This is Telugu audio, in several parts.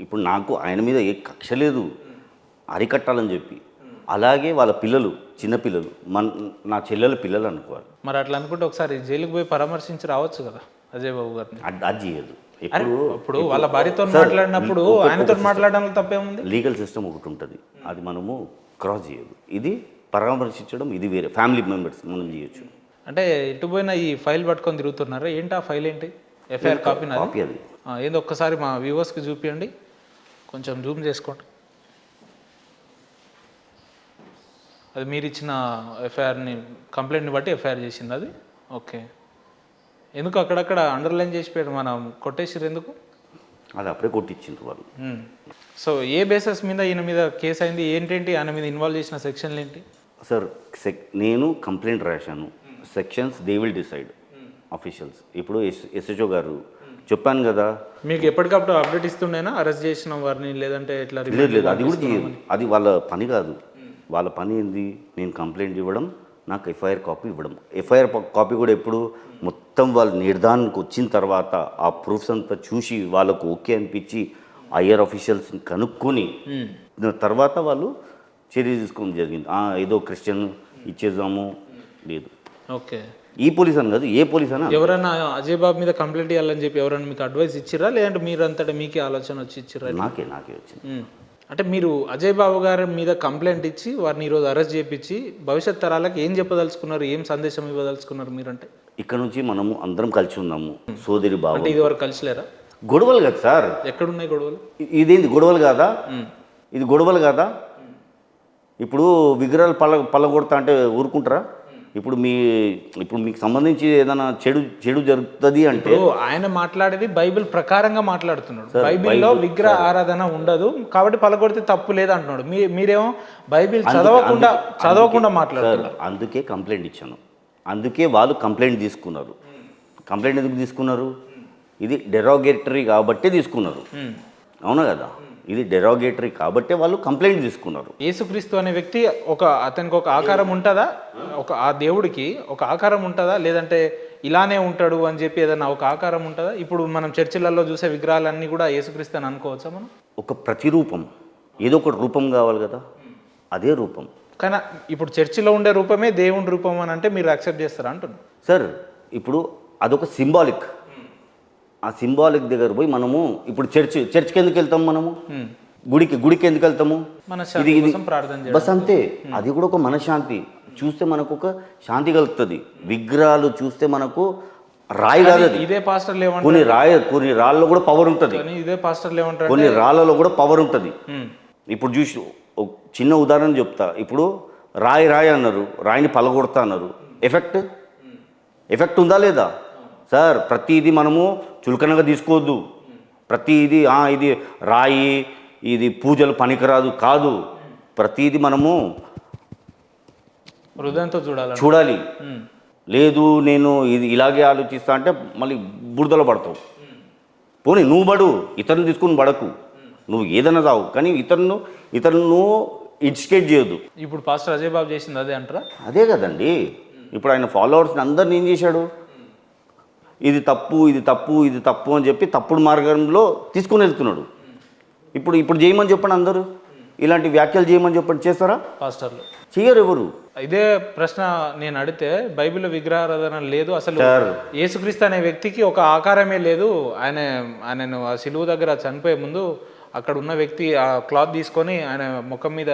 ఇప్పుడు నాకు ఆయన మీద ఏ కక్ష లేదు, అరికట్టాలని చెప్పి. అలాగే వాళ్ళ పిల్లలు, చిన్నపిల్లలు, నా చెల్లెల పిల్లలు అనుకోవాలి. మరి అట్లా అనుకుంటే ఒకసారి జైలుకి పోయి పరామర్శించి రావచ్చు కదా అజయ్ బాబు గారిని. అది చేయదు. ఇప్పుడు వాళ్ళ భార్యతో మాట్లాడినప్పుడు ఆయనతో మాట్లాడడంలో తప్పేముంది? లీగల్ సిస్టమ్ ఒకటి ఉంటుంది, అది మనము క్రాస్ చేయదు. ఇది పరామర్శించడం, ఇది వేరే ఫ్యామిలీ మెంబర్స్ మనం చేయొచ్చు. అంటే ఇటు పోయినా ఈ ఫైల్ పట్టుకొని తిరుగుతున్నారా ఏంటి? ఆ ఫైల్ ఏంటి? ఎఫ్ఐఆర్ కాపీ అది ఏందో ఒక్కసారి మా వ్యూవర్స్కి చూపించండి, కొంచెం జూమ్ చేసుకోండి. అది మీరు ఇచ్చిన ఎఫ్ఐఆర్ని, కంప్లైంట్ని బట్టి ఎఫ్ఐఆర్ చేసింది అది. ఓకే, ఎందుకు అక్కడక్కడ అండర్లైన్ చేసి పెట్టారు, మనం కొట్టేసారు ఎందుకు? అది అప్పుడే కొట్టించిండ్రు వాళ్ళు. సో ఏ బేసస్ మీద ఈయన మీద కేసు అయింది, ఏంటేంటి ఆయన మీద ఇన్వాల్వ్ చేసిన సెక్షన్లు ఏంటి? సార్ నేను కంప్లైంట్ రాశాను, sections they will decide officials. ఇప్పుడు ఎస్హెచ్ఓ గారు చెప్పాను కదా, మీకు ఎప్పటికప్పుడు అప్డేట్ ఇస్తుండేనా అరెస్ట్ చేసిన వారిని, లేదంటే ఎట్లా? లేదు, అది కూడా చేయదు, అది వాళ్ళ పని కాదు. వాళ్ళ పని ఏంది, నేను కంప్లైంట్ ఇవ్వడం, నాకు ఎఫ్ఐఆర్ కాపీ ఇవ్వడం. ఎఫ్ఐఆర్ కాపీ కూడా ఎప్పుడు మొత్తం వాళ్ళు నిర్ధారణకు వచ్చిన తర్వాత ఆ ప్రూఫ్స్ అంతా చూసి వాళ్ళకు ఓకే అనిపించి ఐఆర్ ఆఫీషియల్స్ని కనుక్కొని తర్వాత వాళ్ళు చర్య తీసుకోవడం జరిగింది. ఏదో క్రిస్టియన్ ఇచ్చేద్దాము, లేదు. ఓకే, ఈ పోలీస్ అని కాదు, ఏ పోలీస్ అన్నా. ఎవరైనా అజయ్ బాబు మీద కంప్లైంట్ ఇవ్వాలని చెప్పి ఎవరైనా మీకు అడ్వైస్ ఇచ్చిరా, లేదంటే మీరంతటా మీకే ఆలోచన వచ్చి ఇచ్చిరా? నాకే వచ్చింది. అంటే మీరు అజయ్ బాబు గారి మీద కంప్లైంట్ ఇచ్చి వారిని ఈరోజు అరెస్ట్ చేయించి భవిష్యత్ తరాలకు ఏం చెప్పదలుచుకున్నారు, ఏం సందేశం ఇవ్వదలుచుకున్నారు మీరంటే? ఇక్కడ నుంచి మనము అందరం కలిసి ఉన్నాము, సోదరి బాబు. అంటే ఇది వరకు కలిసిలేరా? గొడవలు కదా సార్, ఎక్కడున్నాయి గొడవలు? ఇదేంది గొడవలు కాదా? ఇది గొడవలు కాదా? ఇప్పుడు విగ్రహాలు పళ్ళగొడతా అంటే ఊరుకుంటారా? ఇప్పుడు మీకు సంబంధించి ఏదైనా చెడు జరుగుతుంది అంటే, ఆయన మాట్లాడేది బైబిల్ ప్రకారంగా మాట్లాడుతున్నాడు. బైబిల్లో విగ్రహ ఆరాధన ఉండదు కాబట్టి పలకొడితే తప్పు లేదు అంటున్నాడు. మీరేమో బైబిల్ చదవకుండా మాట్లాడుతున్నారు. అందుకే కంప్లైంట్ ఇచ్చాను, అందుకే వాళ్ళు కంప్లైంట్ తీసుకున్నారు. కంప్లైంట్ ఎందుకు తీసుకున్నారు? ఇది డెరోగేటరీ కాబట్టే తీసుకున్నారు, అవునా కదా? ఇది డెరోగేటరీ కాబట్టే వాళ్ళు కంప్లైంట్ తీసుకున్నారు. యేసుక్రీస్తు అనే వ్యక్తి అతనికి ఒక ఆకారం ఉంటుందా? ఆ దేవుడికి ఒక ఆకారం ఉంటుందా, లేదంటే ఇలానే ఉంటాడు అని చెప్పి ఏదైనా ఒక ఆకారం ఉంటుందా? ఇప్పుడు మనం చర్చిలలో చూసే విగ్రహాలన్నీ కూడా యేసుక్రీస్తు అని అనుకోవచ్చా మనం? ఒక ప్రతిరూపం, ఏదో ఒక రూపం కావాలి కదా, అదే రూపం. కానీ ఇప్పుడు చర్చిలో ఉండే రూపమే దేవుడి రూపం అని అంటే మీరు యాక్సెప్ట్ చేస్తారా అంటున్నారు? సార్ ఇప్పుడు అదొక సింబాలిక్. ఆ సింబాలిక్ దగ్గర పోయి మనము ఇప్పుడు చర్చ్కి ఎందుకు వెళ్తాము, మనము గుడికి ఎందుకు వెళ్తాము? బస్ అంతే, అది కూడా ఒక మనశ్శాంతి. చూస్తే మనకు ఒక శాంతి కలుగుతుంది. విగ్రహాలు చూస్తే మనకు రాయి కాదు, ఇదే పాస్టర్లు కొన్ని రాళ్ళలో కూడా పవర్ ఉంటుంది, ఇదే పాస్టర్లు ఏమంటారు, కొన్ని రాళ్ళలో కూడా పవర్ ఉంటుంది. ఇప్పుడు చూసి ఒక చిన్న ఉదాహరణ చెప్తా. ఇప్పుడు రాయి అన్నారు, రాయిని పలగొడతా అన్నారు, ఎఫెక్ట్ ఉందా లేదా? సార్ ప్రతిదీ మనము చులకనగా తీసుకోవద్దు. ప్రతిదీ ఇది రాయి, ఇది పూజలు పనికిరాదు కాదు. ప్రతిదీ మనము హృదయంతో చూడాలి. లేదు నేను ఇది ఇలాగే ఆలోచిస్తా అంటే మళ్ళీ బురదలో పడతావు. పోనీ నువ్వు పడు, ఇతరులను తీసుకుని పడకు. నువ్వు ఏదైనా రావు, కానీ ఇతరులను ఇన్స్టికేట్ చేయొద్దు. ఇప్పుడు పాస్టర్ అజయ్ బాబు చేసింది అదే అంటారా? అదే కదండి. ఇప్పుడు ఆయన ఫాలోవర్స్ని అందరిని ఏం చేశాడు, ఇది తప్పు అని చెప్పి తప్పుడు మార్గంలో తీసుకుని వెళ్తున్నాడు. ఇప్పుడు చేయమని చెప్పండి, అందరూ ఇలాంటి వ్యాఖ్యలు చేయమని చెప్పండి, చేస్తారా? పాస్టర్లు చేయరు. ఎవరు? ఇదే ప్రశ్న నేను అడిగితే బైబిల్లో విగ్రహారాధన లేదు, అసలు యేసుక్రీస్తు అనే వ్యక్తికి ఒక ఆకారమే లేదు, ఆయనను ఆ సిలువ దగ్గర చనిపోయే ముందు అక్కడ ఉన్న వ్యక్తి ఆ క్లాత్ తీసుకొని ఆయన ముఖం మీద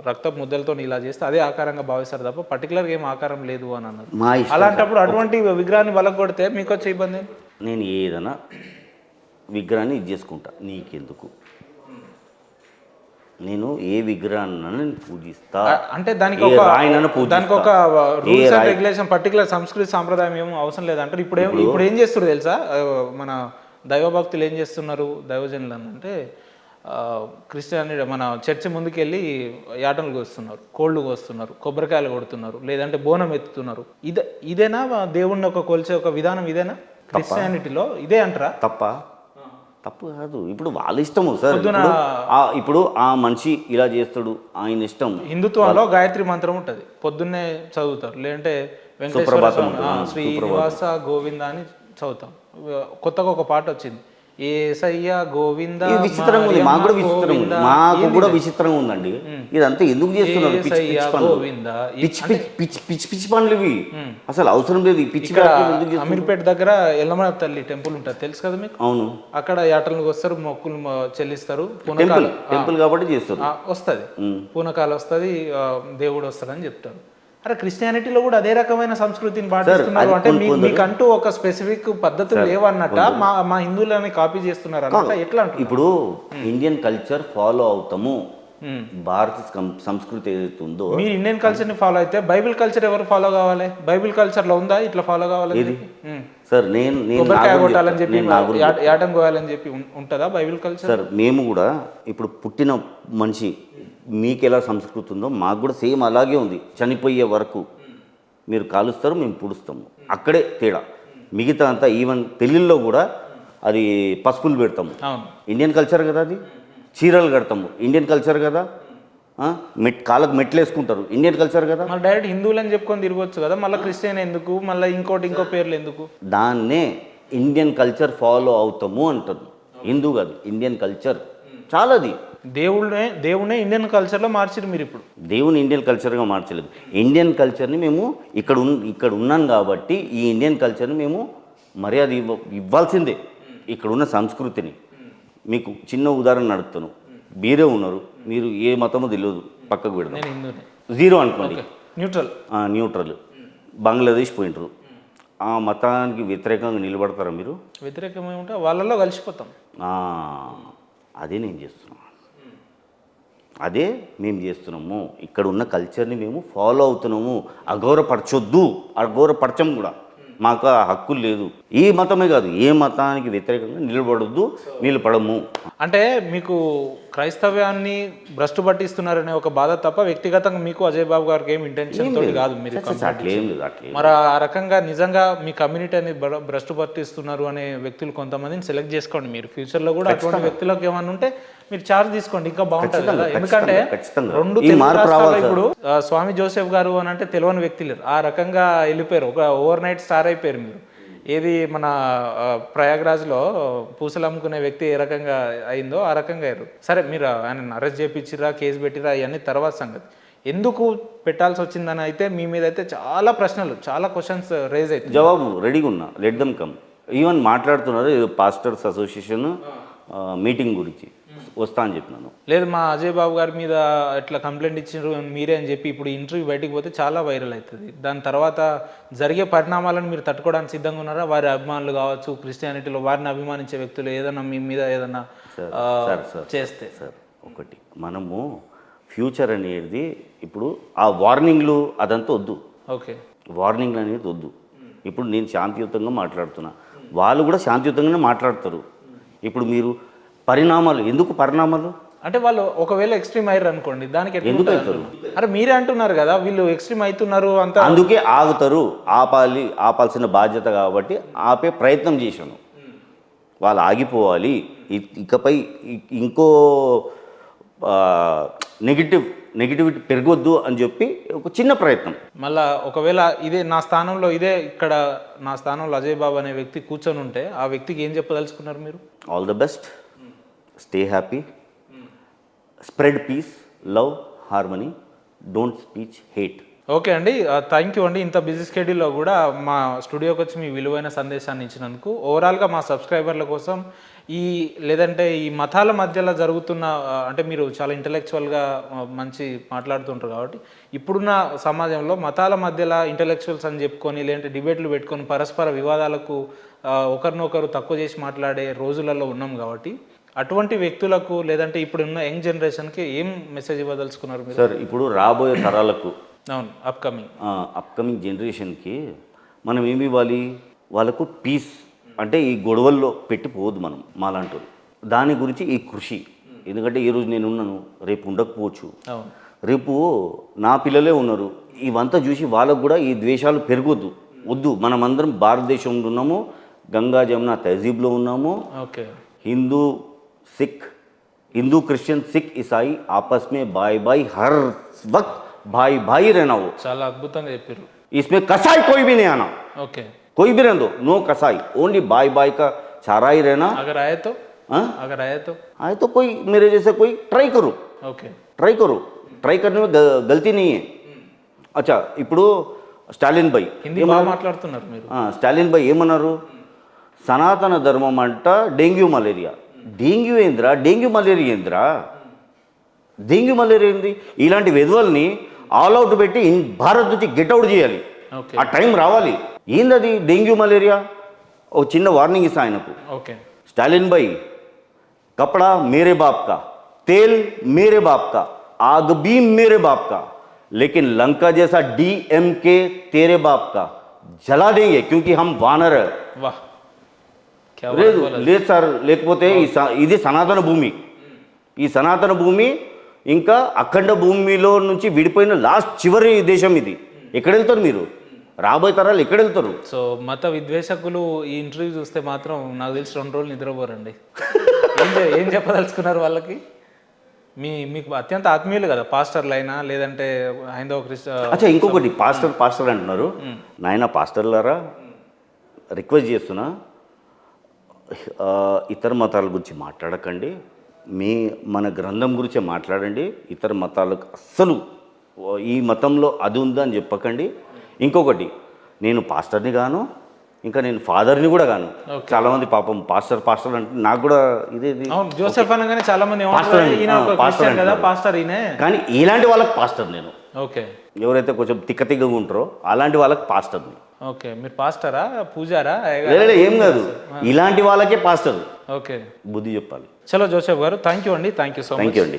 రక్తపు ముద్దలతో ఇలా చేస్తే అదే ఆకారంగా భావిస్తారు తప్ప పర్టికులర్గా ఏం ఆకారం లేదు అని అన్నారు. అలాంటప్పుడు అటువంటి విగ్రహాన్ని వలకొడితే మీకు వచ్చే ఇబ్బంది? నేను ఏదైనా విగ్రహాన్ని ఇది చేసుకుంటా, నీకెందుకు? నేను ఏ విగ్రహాన్ని పూజిస్తా అంటే దానికి ఒక రూల్స్ అండ్ రెగ్యులేషన్, పర్టికులర్ సంస్కృతి సాంప్రదాయం ఏమో అవసరం లేదంటారు. ఇప్పుడు ఏం చేస్తారు తెలుసా, మన దైవభక్తులు ఏం చేస్తున్నారు, దైవజనులు అంటే క్రిస్టియానిటీ మన చర్చి ముందుకెళ్ళి యాటలు కోస్తున్నారు, కోళ్ళు కోస్తున్నారు, కొబ్బరికాయలు కొడుతున్నారు, లేదంటే బోనం ఎత్తుతున్నారు. ఇదేనా దేవుణ్ణి కొలిచే ఒక విధానం? ఇదేనా క్రిస్టియానిటీలో? ఇదే అంటారా? తప్పు కాదు. ఇప్పుడు వాళ్ళ ఇష్టము సార్. ఇప్పుడు ఆ మనిషి ఇలా చేస్తాడు, ఆయన ఇష్టం. హిందుత్వంలో గాయత్రి మంత్రం ఉంటుంది, పొద్దున్నే చదువుతారు, లేదంటే వెంకటేశ్వర శ్రీనివాస గోవింద అని చదువుతాం. కొత్తగా ఒక పాట వచ్చింది, ఏసయ్య గోవింద ఇది విచిత్రంగా ఉంది, మాకు కూడా విచిత్రంగా ఉంది, మాకు కూడా విచిత్రంగా ఉందండి. ఇదంతా ఎందుకు చేస్తున్నారు? పిచ్చి పిచ్చి పనులు, పిచ్చి పిచ్చి పనులు ఇవి, అసలు అవసరం లేదు. ఈ పిచ్చి అమీర్పేట దగ్గర ఎల్లమ్మ తల్లి టెంపుల్ ఉంటుంది, తెలుసు కదా మీకు? అవును, అక్కడ యాటలకు వస్తారు, మొక్కులు చెల్లిస్తారు, టెంపుల్ కాబట్టి చేస్తారు, వస్తుంది పూనకాలు వస్తుంది, దేవుడు వస్తాడని చెప్తారు. అరే క్రిస్టియానిటీలో కూడా అదే రకమైన సంస్కృతిని పాటిస్తున్నారు అంటే మీకంటూ ఒక స్పెసిఫిక్ పద్ధతులు లేవన్నట్ట, మా హిందువులని కాపీ చేస్తున్నారు అన్నట్ట, ఎట్లా అంటారు? ఇప్పుడు ఇండియన్ కల్చర్ ఫాలో అవుతాము, భారత సంస్కృతి ఏదైతే ఉందో, మీరు ఇండియన్ కల్చర్ ని ఫాలో అయితే బైబిల్ కల్చర్ ఎవరు ఫాలో కావాలి? బైబిల్ కల్చర్ లో ఉందా ఇట్లా ఫాలో కావాలి? సార్ నేను కొట్టాలని చెప్పి యాటం కోయాలని చెప్పి ఉంటుందా బైబిల్ కల్చర్? సార్ మేము కూడా ఇప్పుడు పుట్టిన మనిషి మీకు ఎలా సంస్కృతి ఉందో మాకు కూడా సేమ్ అలాగే ఉంది. చనిపోయే వరకు మీరు కాలుస్తారు, మేము పుడుస్తాము, అక్కడే తేడా. మిగతా అంతా ఈవెన్ పెళ్ళిళ్ళలో కూడా అది పసుపులు పెడతాము, ఇండియన్ కల్చర్ కదా. అది చీరలు కడతాము, ఇండియన్ కల్చర్ కదా. కాళ్ళకు మెట్లు వేసుకుంటారు, ఇండియన్ కల్చర్ కదా. మళ్ళీ డైరెక్ట్ హిందువులని చెప్పుకొని తిరగవచ్చు కదా, మళ్ళీ క్రిస్టియన్ ఎందుకు, మళ్ళీ ఇంకో పేర్లు ఎందుకు? దాన్నే ఇండియన్ కల్చర్ ఫాలో అవుతాము అంటారు. హిందూ కాదు, ఇండియన్ కల్చర్ చాలాది. దేవునే ఇండియన్ కల్చర్లో మార్చారు మీరు. ఇప్పుడు దేవుని ఇండియన్ కల్చర్గా మార్చలేదు, ఇండియన్ కల్చర్ని మేము ఇక్కడ ఉన్నాం కాబట్టి ఈ ఇండియన్ కల్చర్ని మేము మర్యాద ఇవ్వాల్సిందే. ఇక్కడ ఉన్న సంస్కృతిని మీకు చిన్న ఉదాహరణ నడుపుతాను. మీరే ఉన్నారు, మీరు ఏ మతమో తెలియదు, పక్కకు పెడతాం, జీరో అనుకోండి, న్యూట్రల్ బంగ్లాదేశ్ పోయింటారు, ఆ మతానికి వ్యతిరేకంగా నిలబడతారా మీరు? వ్యతిరేకమే ఉంటే వాళ్ళలో కలిసిపోతాం. అదే నేను చేస్తున్నాను, అదే మేము చేస్తున్నాము. ఇక్కడ ఉన్న కల్చర్ని మేము ఫాలో అవుతున్నాము. అగౌరవపరచం కూడా మాకు ఆ హక్కులు లేదు. ఈ మతమే కాదు, ఏ మతానికి వ్యతిరేకంగా నిలబడము. అంటే మీకు క్రైస్తవ్యాన్ని భ్రష్టు పట్టిస్తున్నారనే ఒక బాధ తప్ప వ్యక్తిగతంగా మీకు అజయ్ బాబు గారికి ఏం ఇంటెన్షన్ తోటి కాదు. మీరు మరి ఆ రకంగా నిజంగా మీ కమ్యూనిటీని భ్రష్టు పట్టిస్తున్నారు అనే వ్యక్తులు కొంతమందిని సెలెక్ట్ చేసుకోండి. మీరు ఫ్యూచర్లో కూడా అటువంటి వ్యక్తులకు ఏమైనా ఉంటే మీరు ఛార్జ్ తీసుకోండి, ఇంకా బాగుంటుంది కదా. ఎందుకంటే రెండు ఇప్పుడు స్వామి జోసెఫ్ గారు అని అంటే తెలియని వ్యక్తి లేరు, ఆ రకంగా వెళ్ళిపోయారు, ఒక ఓవర్ నైట్ స్టార్ అయిపోయారు మీరు. ఏది మన ప్రయాగ్రాజ్లో పూసలు అమ్ముకునే వ్యక్తి ఏ రకంగా అయిందో ఆ రకంగా అయ్యారు. సరే, మీరు ఆయన అరెస్ట్ చేయించిరా, కేసు పెట్టిరా, ఇవన్నీ తర్వాత సంగతి. ఎందుకు పెట్టాల్సి వచ్చిందని అయితే మీ మీద అయితే చాలా ప్రశ్నలు, చాలా క్వశ్చన్స్ రేజ్ అవుతాయి. జవాబు రెడీగా ఉన్నా, లెట్ దెమ్ కమ్. ఈవెన్ మాట్లాడుతున్నారు ఏదో పాస్టర్స్ అసోసియేషన్ మీటింగ్ గురించి వస్తా అని చెప్పినాను. లేదు, మా అజయ్ బాబు గారి మీద ఎట్లా కంప్లైంట్ ఇచ్చినారు మీరే అని చెప్పి ఇప్పుడు ఇంటర్వ్యూ బయటికి పోతే చాలా వైరల్ అవుతుంది. దాని తర్వాత జరిగే పరిణామాలను మీరు తట్టుకోవడానికి సిద్ధంగా ఉన్నారా? వారి అభిమానులు కావచ్చు, క్రిస్టియానిటీలో వారిని అభిమానించే వ్యక్తులు ఏదన్నా మీ మీద ఏదన్నా చేస్తే? సార్ ఒకటి, మనము ఫ్యూచర్ అనేది ఇప్పుడు ఆ వార్నింగ్లు అదంతా వద్దు. ఓకే, వార్నింగ్లు అనేది వద్దు. ఇప్పుడు నేను శాంతియుతంగా మాట్లాడుతున్నా, వాళ్ళు కూడా శాంతియుతంగానే మాట్లాడతారు. ఇప్పుడు మీరు ఎందుకు పరిణామాలు అంటే వాళ్ళు ఒకవేళ ఎక్స్ట్రీమ్ అయ్యారు అనుకోండి, దానికి ఎందుకు అవుతారు? అరే మీరే అంటున్నారు కదా వీళ్ళు ఎక్స్ట్రీమ్ అవుతున్నారు అంత, అందుకే ఆగుతారు. ఆపాల్సిన బాధ్యత కాబట్టి ఆపే ప్రయత్నం చేశాను. వాళ్ళు ఆగిపోవాలి, ఇకపై ఇంకో నెగిటివిటీ పెరగొద్దు అని చెప్పి ఒక చిన్న ప్రయత్నం. మళ్ళా ఒకవేళ ఇదే నా స్థానంలో ఇక్కడ నా స్థానంలో అజయ్ బాబు అనే వ్యక్తి కూర్చొని ఉంటే ఆ వ్యక్తికి ఏం చెప్పదలుచుకున్నారు మీరు? All the best, stay happy, spread peace, love, harmony, don't speech hate. Okay అండి, థ్యాంక్ యూ అండి. ఇంత బిజీ స్కెడ్యూల్లో కూడా మా స్టూడియోకి వచ్చి మీ విలువైన సందేశాన్ని ఇచ్చినందుకు. ఓవరాల్గా మా సబ్స్క్రైబర్ల కోసం లేదంటే ఈ మతాల మధ్యలో జరుగుతున్న, అంటే మీరు చాలా ఇంటలెక్చువల్గా మంచి మాట్లాడుతుంటారు కాబట్టి ఇప్పుడున్న సమాజంలో మతాల మధ్యలో ఇంటలెక్చువల్స్ అని చెప్పుకొని లేదంటే డిబేట్లు పెట్టుకొని పరస్పర వివాదాలకు ఒకరినొకరు తక్కువ చేసి మాట్లాడే రోజులలో ఉన్నాం కాబట్టి అటువంటి వ్యక్తులకు లేదంటే ఇప్పుడున్న యంగ్ జనరేషన్కి ఏం మెసేజ్ ఇవ్వదలుచుకున్నారు మీరు? సార్, ఇప్పుడు రాబోయే తరాలకు, అవును, అప్కమింగ్ జనరేషన్కి మనం ఏమి ఇవ్వాలి? వాళ్ళకు పీస్, అంటే ఈ గొడవల్లో పెట్టిపోవద్దు మనం మాలాంటి. దాని గురించి ఈ కృషి. ఎందుకంటే ఈరోజు నేను ఉన్నాను, రేపు ఉండకపోవచ్చు, రేపు నా పిల్లలే ఉన్నారు. ఇవంతా చూసి వాళ్ళకు కూడా ఈ ద్వేషాలు వద్దు. మనమందరం భారతదేశంలో ఉన్నాము, గంగా జమున తహజీబ్లో ఉన్నాము. హిందూ క్రిస్టియన్, సిక్, ఇసాయి ఆపస్ మే బాయ్ బాయ్ హర్ వक्त भाई भाई रहना हो. చాలా అద్భుతంగా చెప్పారు. इसमें कसाई कोई भी नहीं आना. ओके, कोई भी रहने दो, नो कसाई, ओनली बाय बाय का चारा ही रहना अगर आए तो हाँ? अगर आए तो आए तो कोई मेरे जैसे कोई ट्राई करो ఓకే ट्राई करने में गलती नहीं है अच्छा ఇప్పుడు స్టాలిన్ భాయ్ హిందీ బాగా మాట్లాడుతున్నారు మీరు. స్టాలిన్ భాయ్ ఏమన్నారు సనాతన ధర్మం అంట డెంగ్యూ మలేరియా డెంగ్యూ మలేరియా ఏంది ఇలాంటి విధవల్ని ఆల్ అవుట్ పెట్టి భారత్ నుంచి గెట్అవుట్ చేయాలి ఓకే ఆ టైం రావాలి ఏందది డెంగ్యూ మలేరియా ఓ చిన్న వార్నింగ్ ఇస్తా ఆయనకు ఓకే स्टालिन भाई कपड़ा मेरे बाप का तेल मेरे बाप का आग भी मेरे बाप का लेकिन लंका जैसा डीएमके तेरे बाप का जला देंगे क्योंकि हम वानर है వాహ్ క్యా లేదు లేదు సార్ లేకపోతే ఇది సనాతన భూమి ఈ సనాతన భూమి ఇంకా అఖండ భూమిలో నుంచి విడిపోయిన లాస్ట్ చివరి దేశం ఇది ఎక్కడ వెళ్తారు మీరు రాబోయే తరాలు ఎక్కడ వెళ్తారు సో మత విద్వేషకులు ఈ ఇంటర్వ్యూ చూస్తే మాత్రం నాకు తెలిసి 2 రోజులు నిద్రపోరండి. ఏం చెప్పదలుచుకున్నారు వాళ్ళకి? మీకు అత్యంత ఆత్మీయులు కదా పాస్టర్లు అయినా లేదంటే హైందవ అచ్చా ఇంకొకటి పాస్టర్ అంటున్నారు నాయన పాస్టర్లారా రిక్వెస్ట్ చేస్తున్నా ఇతర మతాల గురించి మాట్లాడకండి మన గ్రంథం గురించే మాట్లాడండి ఇతర మతాలకు అస్సలు ఈ మతంలో అది ఉందని చెప్పకండి. ఇంకొకటి నేను పాస్టర్ని గాను ఇంకా నేను ఫాదర్ని కూడా గాను చాలామంది పాపం పాస్టర్ అంటే నాకు కూడా ఇదేది జోసెఫ్ అనగానే చాలా మంది పాస్టర్ ఈయన కానీ ఇలాంటి వాళ్ళకి పాస్టర్ నేను ఓకే ఎవరైతే కొంచెం తిక్కగా ఉంటారో అలాంటి వాళ్ళకి పాస్టర్ని ఓకే మీరు పాస్టరా పూజారా లేదు ఏం కాదు ఇలాంటి వాళ్ళకే పాస్టర్ ఓకే బుద్ధి చెప్పాలి. చలో జోసెఫ్ గారు థ్యాంక్ యూ అండి. Thank you so much. Thank you అండి.